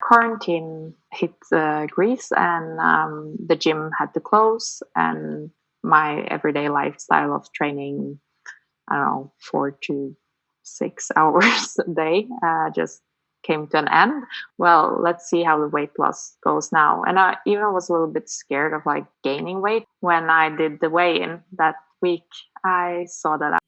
quarantine hit Greece, and the gym had to close, and my everyday lifestyle of training, I don't know, 4 to 6 hours a day just came to an end. Well, let's see how the weight loss goes now. And I even was a little bit scared of like gaining weight. When I did the weigh-in that week, I saw that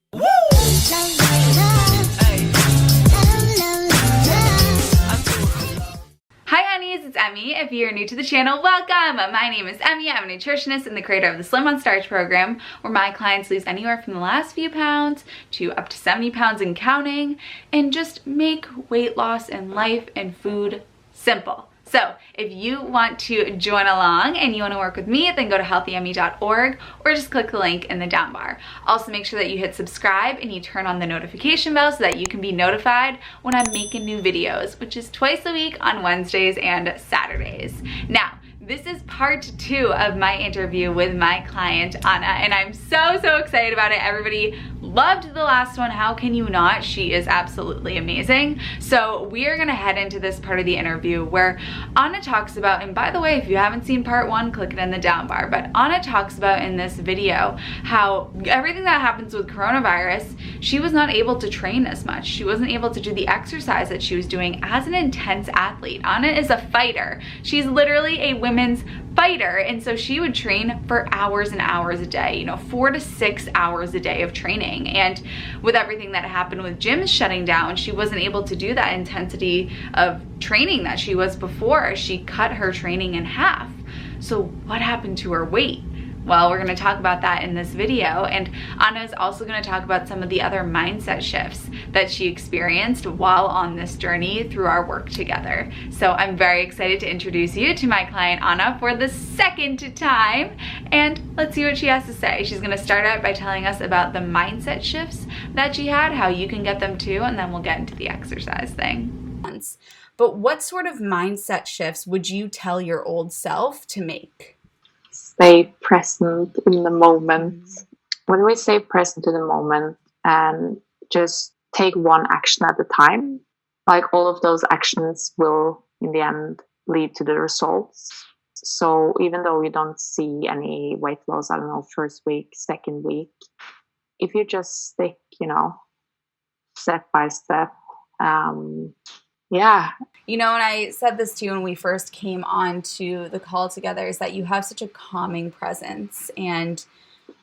Hi honeys, it's Emmy. If you're new to the channel, welcome! My name is Emmy. I'm a nutritionist and the creator of the Slim on Starch program, where my clients lose anywhere from the last few pounds to up to 70 pounds and counting, and just make weight loss in life and food simple. So if you want to join along and you want to work with me, then go to healthyemmy.org or just click the link in the down bar. Also make sure that you hit subscribe and you turn on the notification bell so that you can be notified when I'm making new videos, which is twice a week on Wednesdays and Saturdays. Now, this is part 2 of my interview with my client, Anna, and I'm so excited about it. Everybody loved the last one. How can you not? She is absolutely amazing. So we are gonna head into this part of the interview where Anna talks about, and by the way, if you haven't seen part 1, click it in the down bar, but Anna talks about in this video how everything that happens with coronavirus, she was not able to train as much. She wasn't able to do the exercise that she was doing as an intense athlete. Anna is a fighter. She's literally a women's fighter, and so she would train for hours and hours a day, 4 to 6 hours a day of training. And with everything that happened with gyms shutting down, she wasn't able to do that intensity of training that she was before. She cut her training in half. So what happened to her weight? Well, we're going to talk about that in this video, and Anna is also going to talk about some of the other mindset shifts that she experienced while on this journey through our work together. So I'm very excited to introduce you to my client Anna for the second time, and let's see what she has to say. She's going to start out by telling us about the mindset shifts that she had, how you can get them too, and then we'll get into the exercise thing. But what sort of mindset shifts would you tell your old self to make? stay present in the moment. When we stay present in the moment and just take one action at a time, like all of those actions will in the end lead to the results. So even though you don't see any weight loss, I don't know, first week, second week, if you just stick, step by step, yeah. And I said this to you when we first came on to the call together, is that you have such a calming presence, and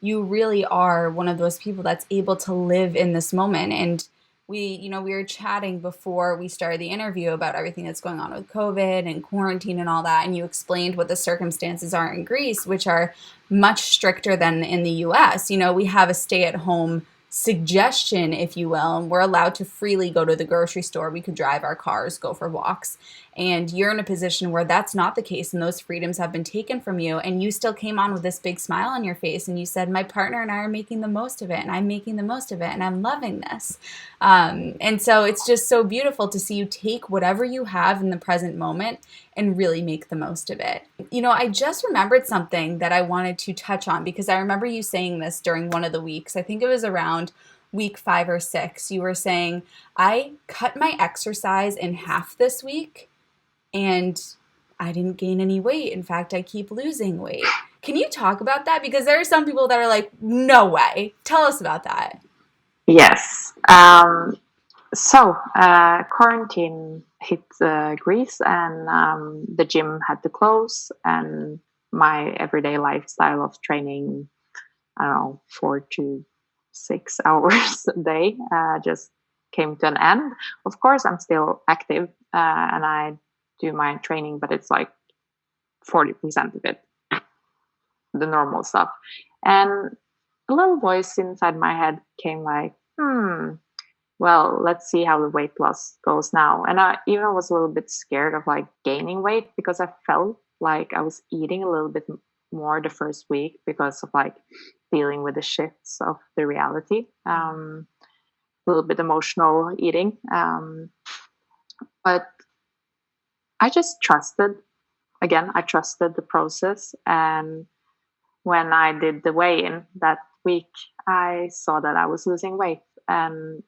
you really are one of those people that's able to live in this moment. And we were chatting before we started the interview about everything that's going on with COVID and quarantine and all that, and you explained what the circumstances are in Greece, which are much stricter than in the US. We have a stay-at-home suggestion, if you will, and we're allowed to freely go to the grocery store. We could drive our cars, go for walks, and you're in a position where that's not the case, and those freedoms have been taken from you, and you still came on with this big smile on your face, and you said, my partner and I are making the most of it, and I'm making the most of it, and I'm loving this. And so it's just so beautiful to see you take whatever you have in the present moment and really make the most of it. I just remembered something that I wanted to touch on, because I remember you saying this during one of the weeks. I think it was around week 5 or 6. You were saying, I cut my exercise in half this week and I didn't gain any weight. In fact, I keep losing weight. Can you talk about that? Because there are some people that are like, no way. Tell us about that. Yes. Quarantine hit Greece, and the gym had to close, and my everyday lifestyle of training, I don't know, 4 to 6 hours a day just came to an end. Of course, I'm still active and I do my training, but it's like 40% of it, the normal stuff. And a little voice inside my head came like, well, let's see how the weight loss goes now. And I even was a little bit scared of like gaining weight, because I felt like I was eating a little bit more the first week because of like dealing with the shifts of the reality, a little bit emotional eating. But I just trusted the process. And when I did the weigh-in that week, I saw that I was losing weight. And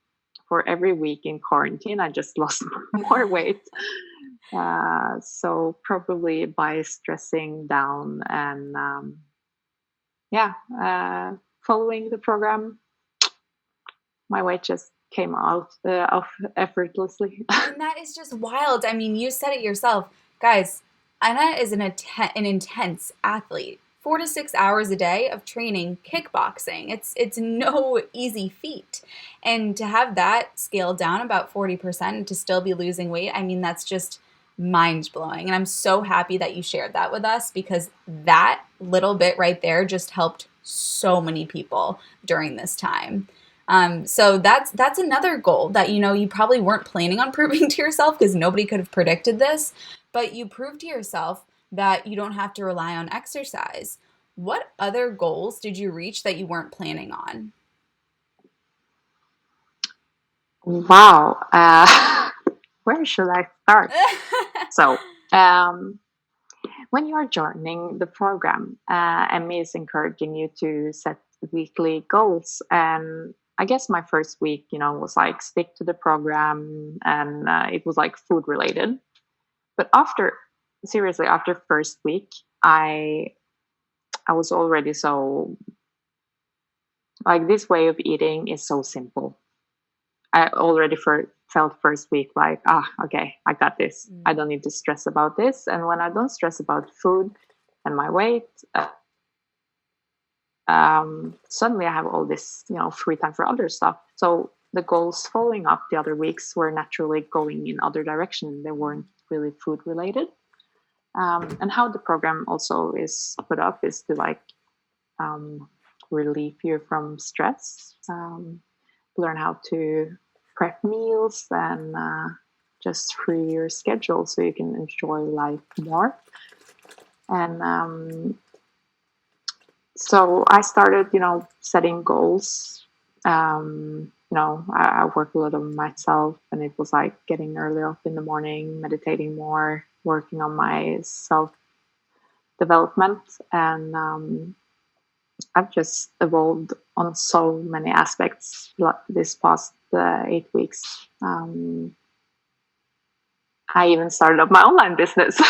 for every week in quarantine, I just lost more weight. So probably by stressing down and yeah, following the program, my weight just came out off effortlessly. And that is just wild. I mean, you said it yourself. Guys, Anna is an intense athlete. 4 to 6 hours a day of training kickboxing. It's no easy feat. And to have that scaled down about 40% and to still be losing weight, I mean, that's just mind blowing. And I'm so happy that you shared that with us because that little bit right there just helped so many people during this time. So that's another goal that you probably weren't planning on proving to yourself because nobody could have predicted this, but you proved to yourself that you don't have to rely on exercise. What other goals did you reach that you weren't planning on? Wow. Where should I start? So, when you are joining the program, Emmy is encouraging you to set weekly goals. And I guess my first week, was like stick to the program, and it was like food related. But seriously, after first week, I was already so like this way of eating is so simple. I already felt first week like, okay, I got this. I don't need to stress about this. And when I don't stress about food and my weight, suddenly I have all this, free time for other stuff. So the goals following up the other weeks were naturally going in other direction. They weren't really food related. And how the program also is put up is to like relieve you from stress, learn how to prep meals and just free your schedule so you can enjoy life more. And so I started, setting goals. I work a lot on myself, and it was like getting early up in the morning, meditating more, working on my self development, and I've just evolved on so many aspects this past 8 weeks. I even started up my online business.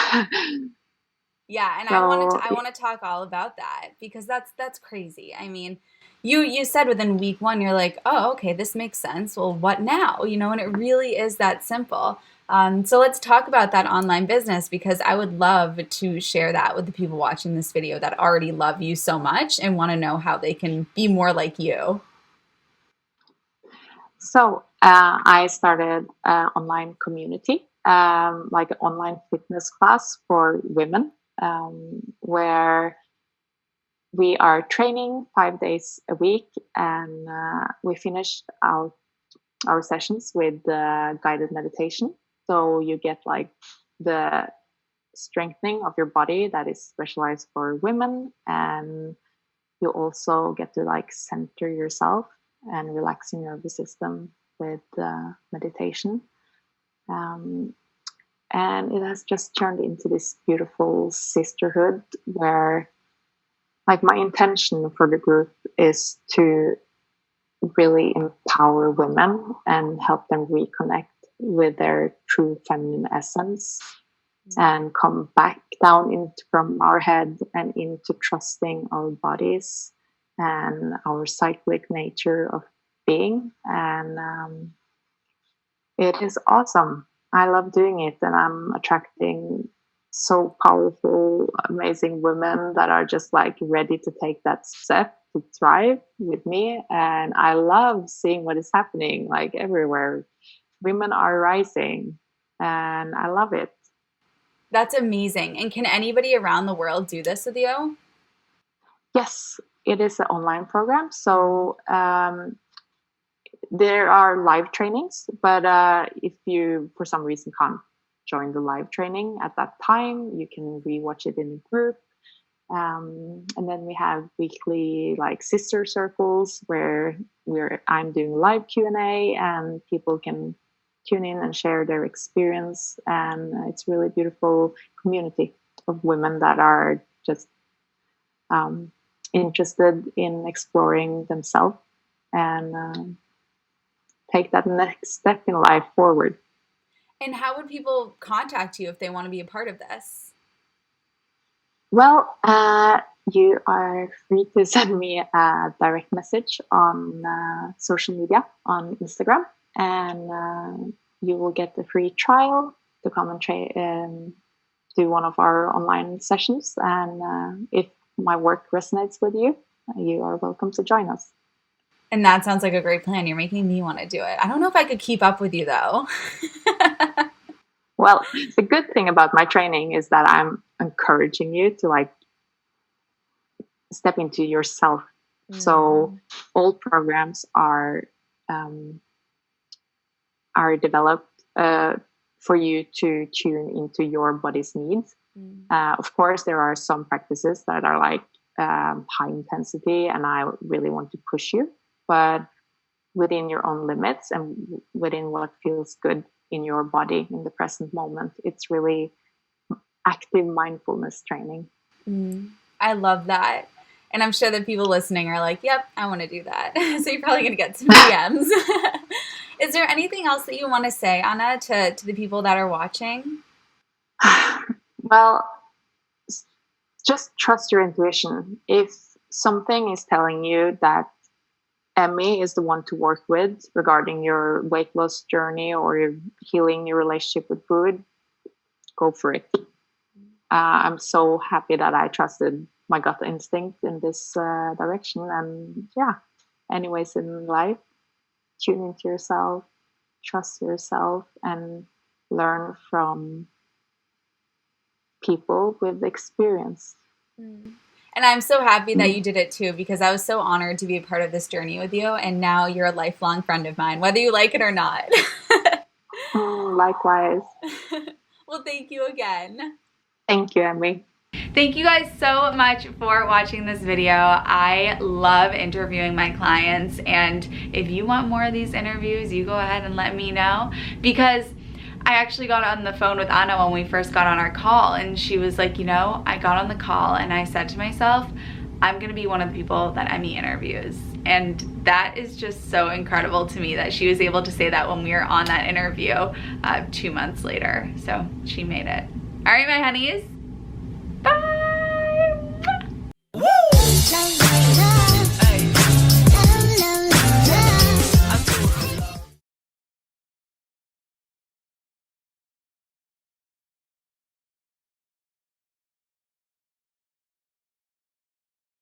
Yeah, and So I want to talk all about that because that's crazy. I mean, you said within week one you're like, oh, okay, this makes sense. Well, what now? And it really is that simple. So let's talk about that online business because I would love to share that with the people watching this video that already love you so much and want to know how they can be more like you. I started an online community, like an online fitness class for women, where we are training 5 days a week, and we finished our sessions with guided meditation. So you get like the strengthening of your body that is specialized for women, and you also get to like center yourself and relax your nervous system with meditation. Um, and it has just turned into this beautiful sisterhood where, like, my intention for the group is to really empower women and help them reconnect with their true feminine essence and come back down into from our head and into trusting our bodies and our cyclic nature of being. And it is awesome. I love doing it, and I'm attracting so powerful, amazing women that are just like ready to take that step to thrive with me. And I love seeing what is happening like everywhere. Women are rising, and I love it. That's amazing. And can anybody around the world do this with you? Yes, it is an online program. So there are live trainings, but if you, for some reason, can't join the live training at that time, you can rewatch it in a group. And then we have weekly like sister circles where I'm doing live Q&A, and people can tune in and share their experience. And it's really beautiful community of women that are just interested in exploring themselves and take that next step in life forward. And how would people contact you if they want to be a part of this? Well, you are free to send me a direct message on social media, on Instagram, and you will get a free trial to come and do one of our online sessions. And if my work resonates with you, you are welcome to join us. And that sounds like a great plan. You're making me want to do it. I don't know if I could keep up with you, though. Well, the good thing about my training is that I'm encouraging you to like step into yourself. So all programs are developed for you to tune into your body's needs. Of course, there are some practices that are like high intensity, and I really want to push you, but within your own limits and within what feels good in your body in the present moment. It's really active mindfulness training. I love that. And I'm sure that people listening are like, yep, I want to do that. So you're probably going to get some DMs. Is there anything else that you want to say, Anna, to the people that are watching? Well, just trust your intuition. If something is telling you that Emmy is the one to work with regarding your weight loss journey or your healing your relationship with food, go for it. I'm so happy that I trusted my gut instinct in this direction. And yeah, anyways in life, tune into yourself, trust yourself, and learn from people with experience. And I'm so happy that you did it too, because I was so honored to be a part of this journey with you. And now you're a lifelong friend of mine, whether you like it or not. Likewise. Well, thank you again. Thank you, Emmy. Thank you guys so much for watching this video. I love interviewing my clients, and if you want more of these interviews, you go ahead and let me know, because I actually got on the phone with Anna when we first got on our call, and she was like, you know, I got on the call and I said to myself, I'm gonna be one of the people that Emmy interviews. And that is just so incredible to me that she was able to say that when we were on that interview 2 months later. So she made it. All right, my honeys.